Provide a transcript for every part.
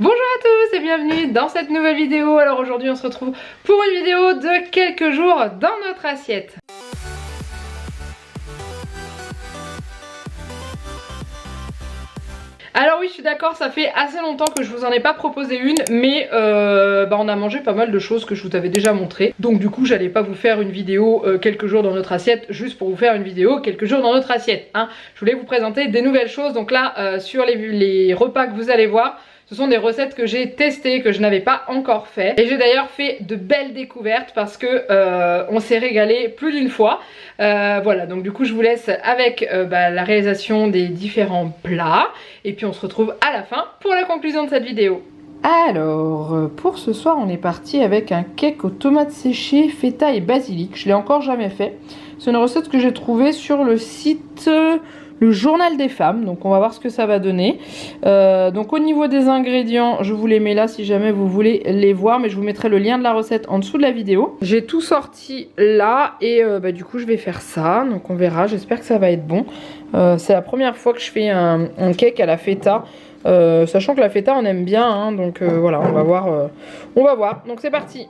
Bonjour à tous et bienvenue dans cette nouvelle vidéo. Alors aujourd'hui on se retrouve pour une vidéo de quelques jours dans notre assiette. Alors oui, je suis d'accord, ça fait assez longtemps que je vous en ai pas proposé une, mais on a mangé pas mal de choses que je vous avais déjà montré. Donc du coup, j'allais pas vous faire une vidéo quelques jours dans notre assiette, juste pour vous faire une vidéo quelques jours dans notre assiette. Hein. Je voulais vous présenter des nouvelles choses, donc là, sur les repas que vous allez voir, ce sont des recettes que j'ai testées, que je n'avais pas encore fait. Et j'ai d'ailleurs fait de belles découvertes parce que on s'est régalé plus d'une fois. Voilà, donc du coup je vous laisse avec la réalisation des différents plats. Et puis on se retrouve à la fin pour la conclusion de cette vidéo. Alors, pour ce soir on est parti avec un cake aux tomates séchées, feta et basilic. Je l'ai encore jamais fait. C'est une recette que j'ai trouvée sur le site... le journal des femmes, donc on va voir ce que ça va donner. Donc au niveau des ingrédients, je vous les mets là si jamais vous voulez les voir, mais je vous mettrai le lien de la recette en dessous de la vidéo. J'ai tout sorti là et du coup je vais faire ça, donc on verra, j'espère que ça va être bon. C'est la première fois que je fais un cake à la feta, sachant que la feta on aime bien, hein, donc voilà, on va voir. Donc c'est parti.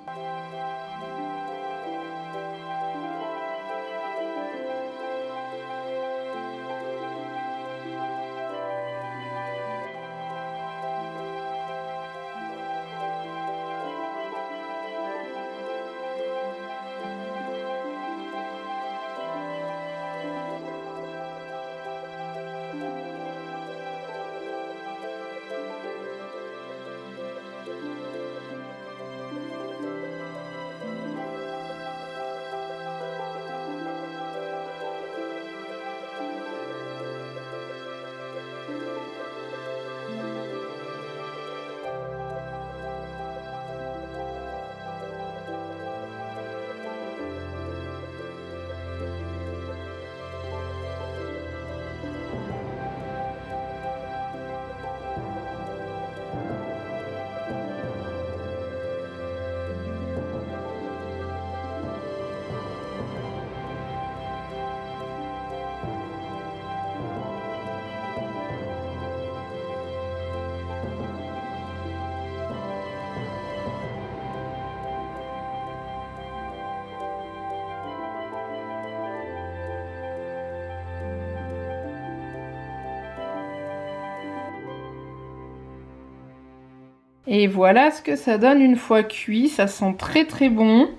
Et voilà ce que ça donne une fois cuit, ça sent très très bon.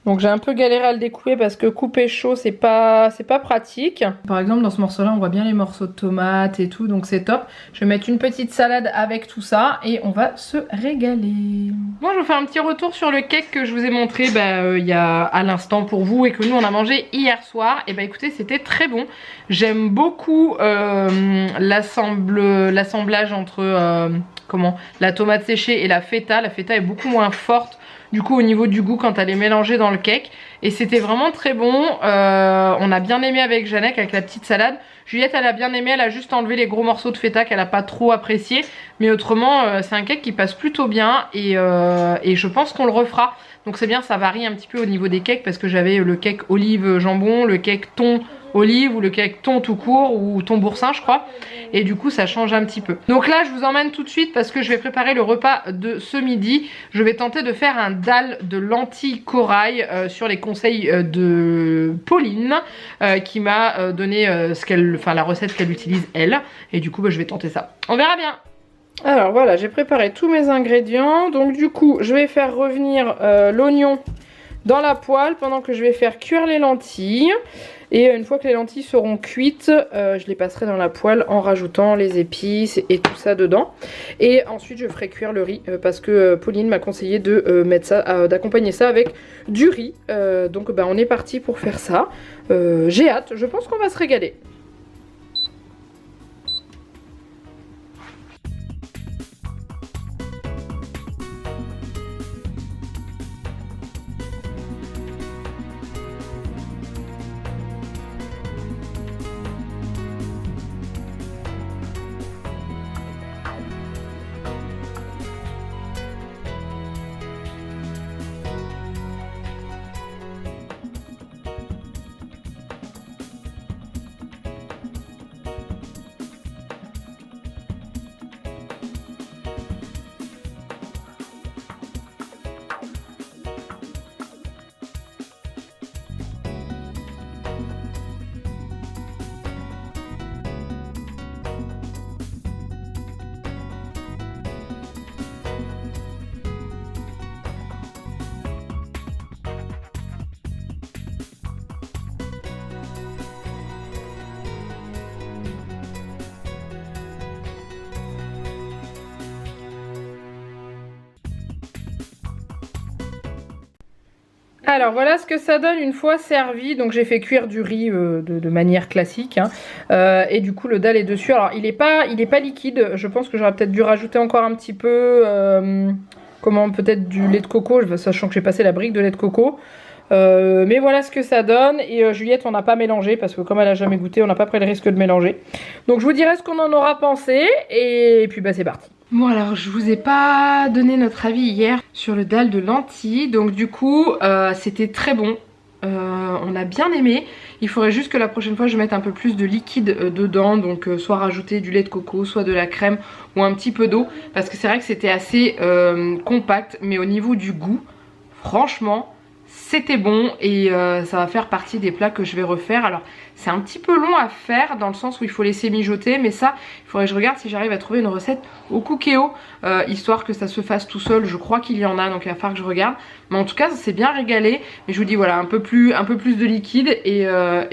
Donc j'ai un peu galéré à le découper parce que couper chaud c'est pas pratique. Par exemple dans ce morceau là on voit bien les morceaux de tomates et tout, donc c'est top. Je vais mettre une petite salade avec tout ça et on va se régaler. Moi je vous fais un petit retour sur le cake que je vous ai montré il y a à l'instant pour vous et que nous on a mangé hier soir. Et écoutez, c'était très bon. J'aime beaucoup l'assemblage entre la tomate séchée et la feta. La feta est beaucoup moins forte du coup au niveau du goût quand elle est mélangée dans le cake. Et c'était vraiment très bon. On a bien aimé avec Jeannette, avec la petite salade. Juliette elle a bien aimé, elle a juste enlevé les gros morceaux de feta qu'elle a pas trop apprécié. Mais autrement c'est un cake qui passe plutôt bien et je pense qu'on le refera. Donc c'est bien, ça varie un petit peu au niveau des cakes parce que j'avais le cake olive jambon, le cake thon olive ou le cake thon tout court ou thon boursin je crois. Et du coup ça change un petit peu. Donc là je vous emmène tout de suite parce que je vais préparer le repas de ce midi. Je vais tenter de faire un dalle de lentilles corail sur les conseils de Pauline qui m'a donné la recette qu'elle utilise elle. Et du coup je vais tenter ça. On verra bien. Alors voilà, j'ai préparé tous mes ingrédients. Donc du coup je vais faire revenir l'oignon dans la poêle pendant que je vais faire cuire les lentilles. Et une fois que les lentilles seront cuites, je les passerai dans la poêle en rajoutant les épices et tout ça dedans. Et ensuite je ferai cuire le riz parce que Pauline m'a conseillé de mettre ça, d'accompagner ça avec du riz. Donc on est parti pour faire ça. J'ai hâte, je pense qu'on va se régaler. Alors voilà ce que ça donne une fois servi. Donc j'ai fait cuire du riz de manière classique, hein. Et du coup le dalle est dessus. Alors il est pas liquide. Je pense que j'aurais peut-être dû rajouter encore un petit peu, comment, peut-être du lait de coco, sachant que j'ai passé la brique de lait de coco. Mais voilà ce que ça donne. Et Juliette, on n'a pas mélangé parce que comme elle a jamais goûté, on n'a pas pris le risque de mélanger. Donc je vous dirai ce qu'on en aura pensé. Et puis bah c'est parti. Bon alors je vous ai pas donné notre avis hier sur le dalle de lentilles. Donc du coup c'était très bon. On a bien aimé. Il faudrait juste que la prochaine fois je mette un peu plus de liquide dedans. Donc soit rajouter du lait de coco, soit de la crème ou un petit peu d'eau. Parce que c'est vrai que c'était assez compact. Mais au niveau du goût, franchement c'était bon. Et ça va faire partie des plats que je vais refaire. Alors c'est un petit peu long à faire dans le sens où il faut laisser mijoter. Mais ça, il faudrait que je regarde si j'arrive à trouver une recette au Cookéo, histoire que ça se fasse tout seul. Je crois qu'il y en a, donc il va falloir que je regarde. Mais en tout cas ça s'est bien régalé. Mais je vous dis voilà, un peu plus de liquide et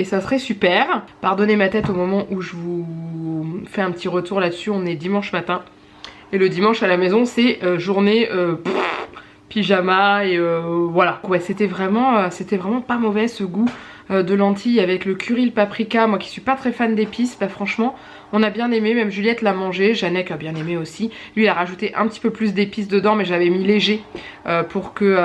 ça serait super. Pardonnez ma tête au moment où je vous fais un petit retour là-dessus. On est dimanche matin. Et le dimanche à la maison c'est journée pyjama et voilà. Ouais, c'était vraiment pas mauvais ce goût de lentilles avec le curry, le paprika. Moi qui suis pas très fan d'épices, bah franchement on a bien aimé, même Juliette l'a mangé, Janek a bien aimé aussi. Lui il a rajouté un petit peu plus d'épices dedans, mais j'avais mis léger pour que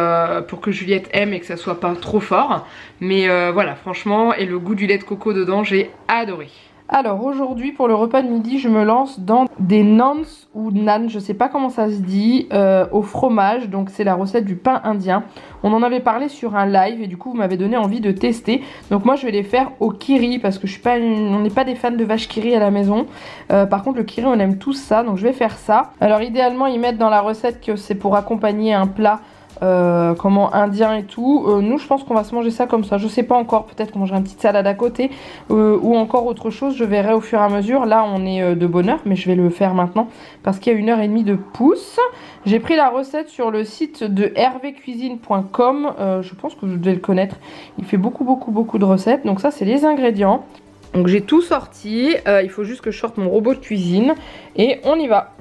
Juliette aime et que ça soit pas trop fort. Mais voilà, franchement, et le goût du lait de coco dedans, j'ai adoré. Alors aujourd'hui pour le repas de midi je me lance dans des nans ou nan, je sais pas comment ça se dit, au fromage. Donc c'est la recette du pain indien. On en avait parlé sur un live et du coup vous m'avez donné envie de tester. Donc moi je vais les faire au kiri parce que on n'est pas des fans de vache kiri à la maison. Par contre le kiri on aime tous ça, donc je vais faire ça. Alors idéalement ils mettent dans la recette que c'est pour accompagner un plat comment indien et tout. Nous je pense qu'on va se manger ça comme ça, je sais pas encore, peut-être qu'on mangera une petite salade à côté ou encore autre chose, je verrai au fur et à mesure. Là on est de bonne heure mais je vais le faire maintenant parce qu'il y a 1h30 de pouce. J'ai pris la recette sur le site de hervécuisine.com, je pense que vous devez le connaître, il fait beaucoup de recettes. Donc ça c'est les ingrédients, donc j'ai tout sorti, il faut juste que je sorte mon robot de cuisine et on y va.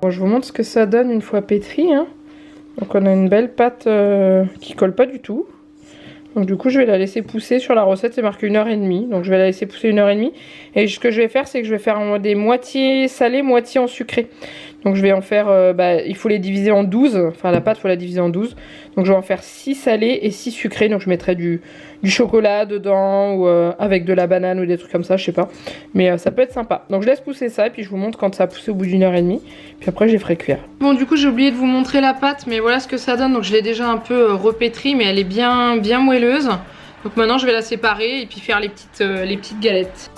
Bon, je vous montre ce que ça donne une fois pétri, hein. Donc on a une belle pâte qui colle pas du tout. Donc du coup je vais la laisser pousser. Sur la recette c'est marqué 1h30. Donc je vais la laisser pousser 1h30. Et ce que je vais faire c'est que je vais faire des moitiés salées, moitié en sucré. Donc je vais en faire, il faut les diviser en 12. Enfin la pâte il faut la diviser en 12. Donc je vais en faire 6 salés et 6 sucrés. Donc je mettrai du chocolat dedans ou avec de la banane ou des trucs comme ça, je sais pas. Mais ça peut être sympa. Donc je laisse pousser ça et puis je vous montre quand ça a poussé au bout d'1h30. Puis après je les ferai cuire. Bon du coup j'ai oublié de vous montrer la pâte, mais voilà ce que ça donne. Donc je l'ai déjà un peu repétrie, mais elle est bien moelleuse. Donc maintenant je vais la séparer et puis faire les petites galettes.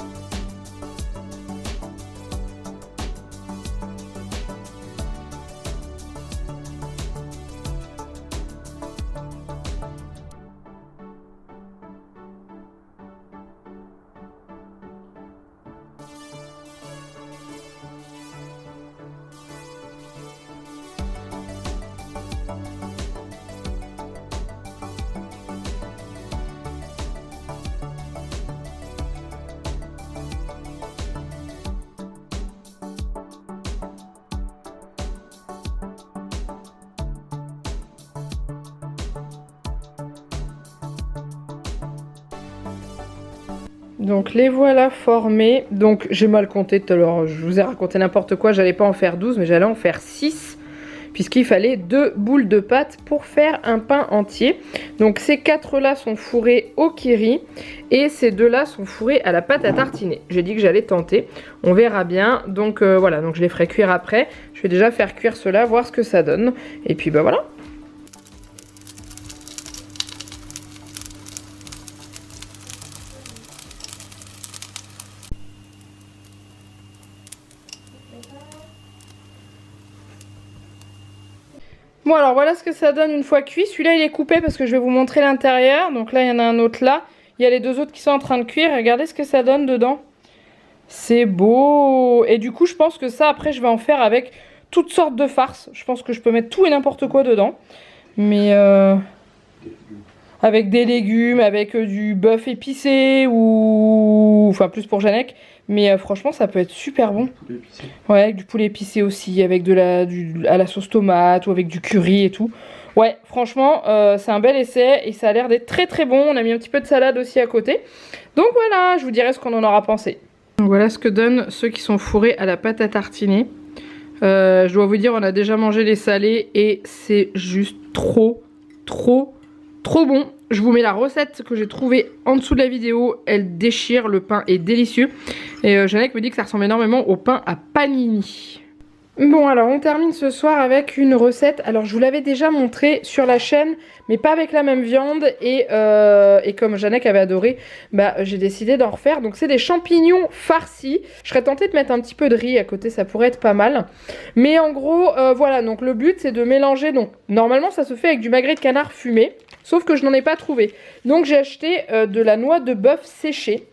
Donc les voilà formés. Donc j'ai mal compté tout à l'heure, je vous ai raconté n'importe quoi, j'allais pas en faire 12 mais j'allais en faire 6. puisqu'il fallait 2 boules de pâte pour faire un pain entier. Donc ces 4 là sont fourrés au kiri et ces 2 là sont fourrés à la pâte à tartiner. J'ai dit que j'allais tenter, on verra bien. Donc voilà, donc je les ferai cuire après. Je vais déjà faire cuire cela, voir ce que ça donne. Et puis bah voilà. Bon alors voilà ce que ça donne une fois cuit. Celui-là il est coupé parce que je vais vous montrer l'intérieur. Donc là il y en a un autre là. Il y a les 2 autres qui sont en train de cuire. Regardez ce que ça donne dedans. C'est beau. Et du coup je pense que ça après je vais en faire avec toutes sortes de farces. Je pense que je peux mettre tout et n'importe quoi dedans. Mais avec des légumes, avec du bœuf épicé ou... Enfin plus pour Janec. Mais franchement ça peut être super bon. Ouais, avec du poulet épicé aussi, avec à la sauce tomate ou avec du curry et tout. Ouais, franchement c'est un bel essai et ça a l'air d'être très très bon. On a mis un petit peu de salade aussi à côté. Donc voilà, je vous dirai ce qu'on en aura pensé. Donc voilà ce que donnent ceux qui sont fourrés à la pâte à tartiner. Je dois vous dire, on a déjà mangé les salés et c'est juste trop bon. Je vous mets la recette que j'ai trouvée en dessous de la vidéo. Elle déchire, le pain est délicieux. Et Janec me dit que ça ressemble énormément au pain à panini. Bon alors on termine ce soir avec une recette. Alors je vous l'avais déjà montré sur la chaîne, mais pas avec la même viande. Et comme Janec avait adoré, bah, j'ai décidé d'en refaire. Donc c'est des champignons farcis. Je serais tentée de mettre un petit peu de riz à côté, ça pourrait être pas mal. Mais en gros, voilà, donc le but c'est de mélanger. Donc normalement ça se fait avec du magret de canard fumé. Sauf que je n'en ai pas trouvé. Donc j'ai acheté de la noix de bœuf séchée.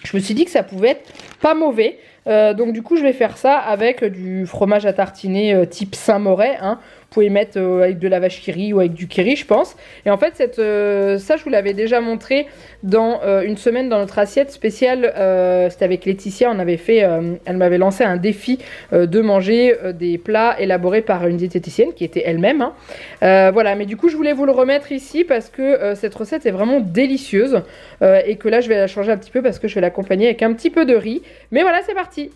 Je me suis dit que ça pouvait être pas mauvais. Donc du coup je vais faire ça avec du fromage à tartiner type Saint-Moret. Hein. Vous pouvez mettre avec de la vache qui rit ou avec du kiri je pense. Et en fait ça je vous l'avais déjà montré dans une semaine dans notre assiette spéciale. C'était avec Laetitia, on avait fait, elle m'avait lancé un défi de manger des plats élaborés par une diététicienne qui était elle-même. Hein. Voilà, mais du coup je voulais vous le remettre ici parce que cette recette est vraiment délicieuse. Et que là je vais la changer un petit peu parce que je vais l'accompagner avec un petit peu de riz. Mais voilà, c'est parti.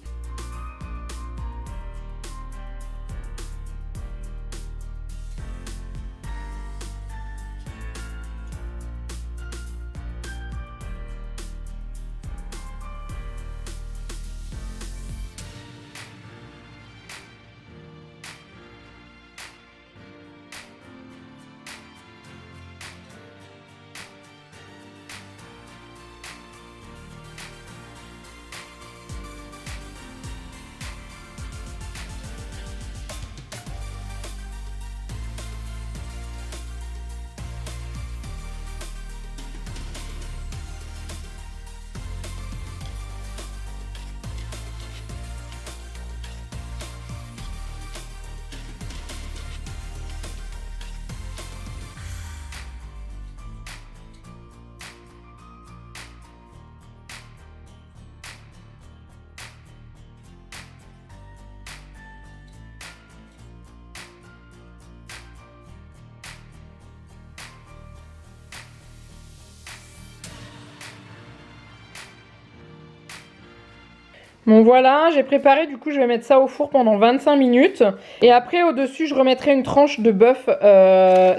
Bon voilà, j'ai préparé, du coup je vais mettre ça au four pendant 25 minutes. Et après au dessus je remettrai une tranche de bœuf,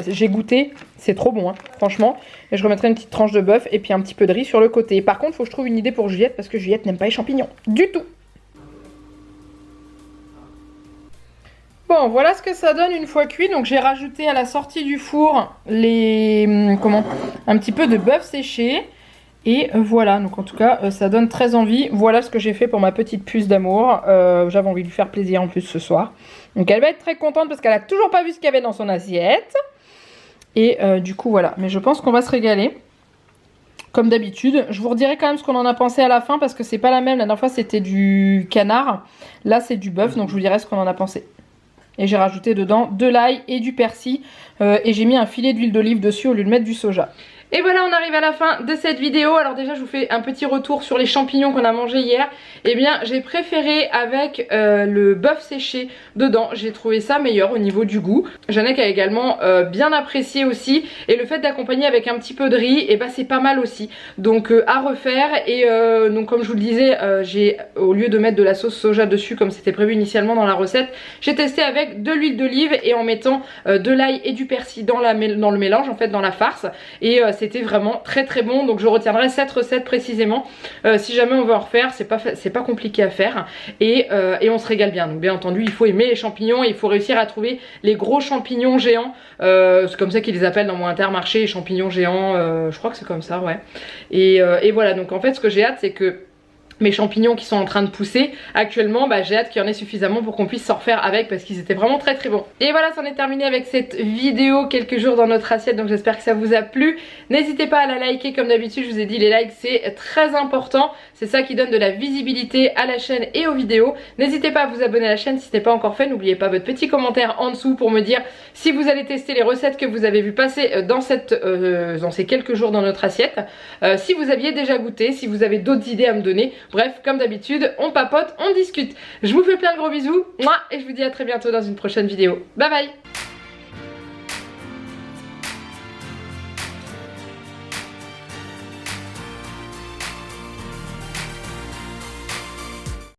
j'ai goûté, c'est trop bon hein, franchement. Et je remettrai une petite tranche de bœuf et puis un petit peu de riz sur le côté. Par contre il faut que je trouve une idée pour Juliette parce que Juliette n'aime pas les champignons, du tout. Bon voilà ce que ça donne une fois cuit. Donc j'ai rajouté à la sortie du four un petit peu de bœuf séché. Et voilà, donc en tout cas ça donne très envie. Voilà ce que j'ai fait pour ma petite puce d'amour. J'avais envie de lui faire plaisir en plus ce soir. Donc elle va être très contente parce qu'elle a toujours pas vu ce qu'il y avait dans son assiette. Et du coup voilà, mais je pense qu'on va se régaler. Comme d'habitude, je vous redirai quand même ce qu'on en a pensé à la fin parce que c'est pas la même. La dernière fois c'était du canard, là c'est du bœuf, donc je vous dirai ce qu'on en a pensé. Et j'ai rajouté dedans de l'ail et du persil et j'ai mis un filet d'huile d'olive dessus au lieu de mettre du soja. Et voilà, on arrive à la fin de cette vidéo. Alors déjà je vous fais un petit retour sur les champignons qu'on a mangé hier. Eh bien j'ai préféré avec le bœuf séché dedans. J'ai trouvé ça meilleur au niveau du goût. Janek a également bien apprécié aussi. Et le fait d'accompagner avec un petit peu de riz, et bah c'est pas mal aussi. Donc à refaire. Et donc comme je vous le disais, j'ai au lieu de mettre de la sauce soja dessus comme c'était prévu initialement dans la recette, j'ai testé avec de l'huile d'olive et en mettant de l'ail et du persil dans le mélange, en fait dans la farce. Et c'était vraiment très très bon. Donc je retiendrai cette recette précisément. Si jamais on veut en refaire, c'est pas compliqué à faire. Et on se régale bien. Donc bien entendu, il faut aimer les champignons et il faut réussir à trouver les gros champignons géants. C'est comme ça qu'ils les appellent dans mon Intermarché, les champignons géants. Je crois que c'est comme ça, ouais. Et voilà, donc en fait ce que j'ai hâte c'est que mes champignons qui sont en train de pousser actuellement, bah, j'ai hâte qu'il y en ait suffisamment pour qu'on puisse s'en refaire avec parce qu'ils étaient vraiment très très bons. Et voilà, c'en est terminé avec cette vidéo, quelques jours dans notre assiette, donc j'espère que ça vous a plu. N'hésitez pas à la liker comme d'habitude, je vous ai dit les likes c'est très important, c'est ça qui donne de la visibilité à la chaîne et aux vidéos. N'hésitez pas à vous abonner à la chaîne si ce n'est pas encore fait, n'oubliez pas votre petit commentaire en dessous pour me dire si vous allez tester les recettes que vous avez vu passer dans ces quelques jours dans notre assiette, si vous aviez déjà goûté, si vous avez d'autres idées à me donner. Bref, comme d'habitude, on papote, on discute. Je vous fais plein de gros bisous, et je vous dis à très bientôt dans une prochaine vidéo. Bye bye.